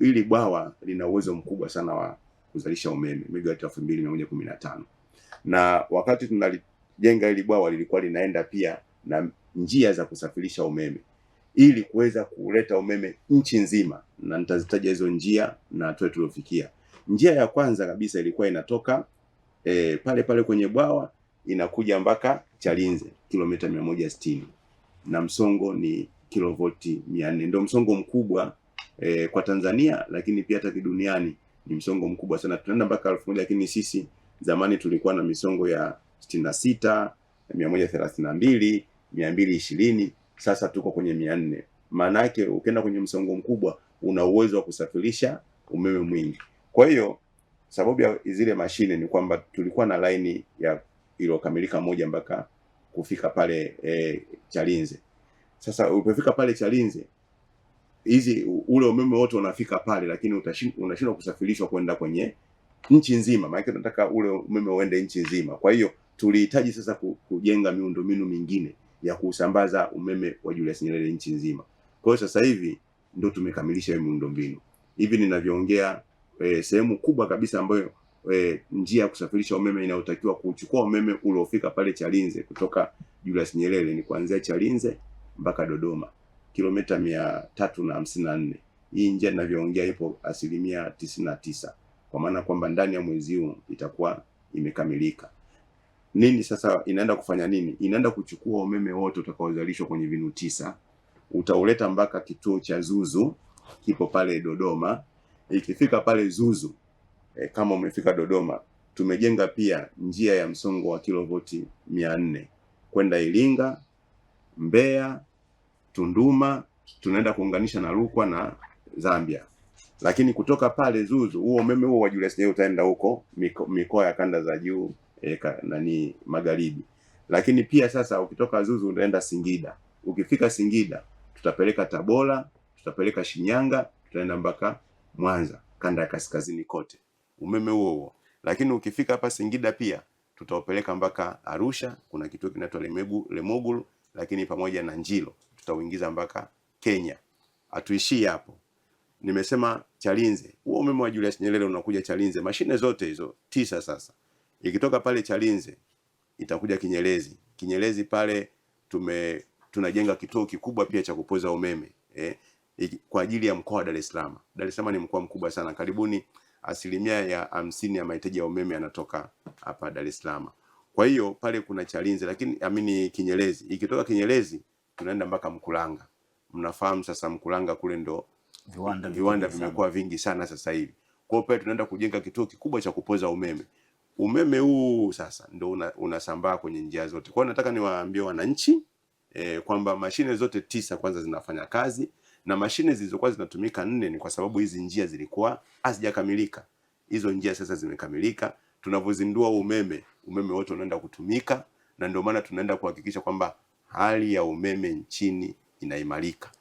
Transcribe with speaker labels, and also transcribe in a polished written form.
Speaker 1: Hili bwawa lina uwezo mkubwa sana wa kuzalisha umeme megawati 2115, na wakati tunalijenga hili bwawa lilikuwa linaenda pia na njia za kusafirisha umeme ili kuweza kuleta umeme nchi nzima, na nitazitaja hizo njia na hatua tuliofikia. Njia ya kwanza kabisa ilikuwa inatoka pale pale kwenye bwawa inakuja mpaka Chalinze kilomita 160 na msongo ni kilovoti 400. Ndio msongo mkubwa kwa Tanzania, lakini pia hata duniani ni msongo mkubwa sana. Tunaenda mpaka 1000, lakini sisi zamani tulikuwa na misongo ya 66, 132, 220, sasa tuko kwenye 400. Maana yake ukienda kwenye msongo mkubwa una uwezo wa kusafirisha umeme mwingi. Kwa hiyo sababu ya zile mashine ni kwamba tulikuwa na laini ya iliyokamilika moja mpaka kufika pale Chalinze. Sasa ulipofika pale Chalinze, ule umeme wote unafika pale, lakini unashindwa kusafirishwa kwenda kwenye nchi nzima, maana tunataka ule umeme uende nchi nzima. Kwa hiyo tulihitaji sasa kujenga miundombinu mingine ya kusambaza umeme wa Julius Nyerere nchi nzima. Kwa hiyo sasa hivi ndio tumekamilisha hiyo miundombinu. Hivi ninavyoongea, sehemu kubwa kabisa ambayo njia ya kusafirisha umeme inayotakiwa kuchukua umeme uliofika pale Chalinze kutoka Julius Nyerere ni kuanzia Chalinze mpaka Dodoma, kilomita 354. Hii njia ninavyoongea ipo 99%, kwa maana kwamba ndani ya mwezi huu itakuwa imekamilika. Nini sasa inaenda kufanya nini? Inaenda kuchukua umeme wote utakaozalishwa kwenye vinu 9, utauleta mpaka kituo cha Zuzu, kipo pale Dodoma. Ikifika pale Zuzu, kama umefika Dodoma, tumejenga pia njia ya msongo wa kilovoti 400 kwenda Iringa, Mbeya, Tunduma, tunaenda kuunganisha na Rukwa na Zambia. Lakini kutoka pale Zuzu, huo umeme huo wa Julius Nyerere utaenda huko mikoa ya kanda za juu nani magharibi. Lakini pia sasa ukitoka Zuzu unaenda Singida. Ukifika Singida tutapeleka Tabora, tutapeleka Shinyanga, tutaenda mpaka Mwanza, kanda ya kaskazini kote umeme huo. Lakini ukifika hapa Singida pia tutaupeleka mpaka Arusha, kuna kituo kinaitwa Lemogulu, lakini pamoja na Njilo tutauingiza mpaka Kenya. Hatuishii hapo. Nimesema Chalinze, huo umeme wa Julius Nyerere unakuja Chalinze, mashine zote hizo 9 sasa. Ikitoka pale Chalinze itakuja Kinyerezi. Kinyerezi pale tunajenga kituo kikubwa pia cha kupoza umeme kwa ajili ya mkoa wa Dar es Salaam. Dar es Salaam ni mkoa mkubwa sana. Karibuni 50% ya mahitaji ya umeme yanatoka hapa Dar es Salaam. Kwa hiyo pale kuna Chalinze, lakini Kinyerezi. Ikitoka Kinyerezi tunaenda mpaka Mkulanga. Mnafahamu sasa Mkulanga kule ndo viwanda vimekuwa vingi sana sasa hivi. Kwa hiyo pale tunaenda kujenga kituo kikubwa cha kupoza umeme. Umeme huu sasa ndo unasambaa kwenye njia zote. Kwa hiyo nataka niwaambie wananchi kwamba mashine zote 9 kwanza zinafanya kazi, na mashine zilizokuwa zinatumika 4 ni kwa sababu hizi njia zilikuwa hazijakamilika. Hizo njia sasa zimekamilika. Tunavyozindua umeme wote unaenda kutumika, na ndio maana tunaenda kuhakikisha kwamba hali ya umeme nchini inaimarika.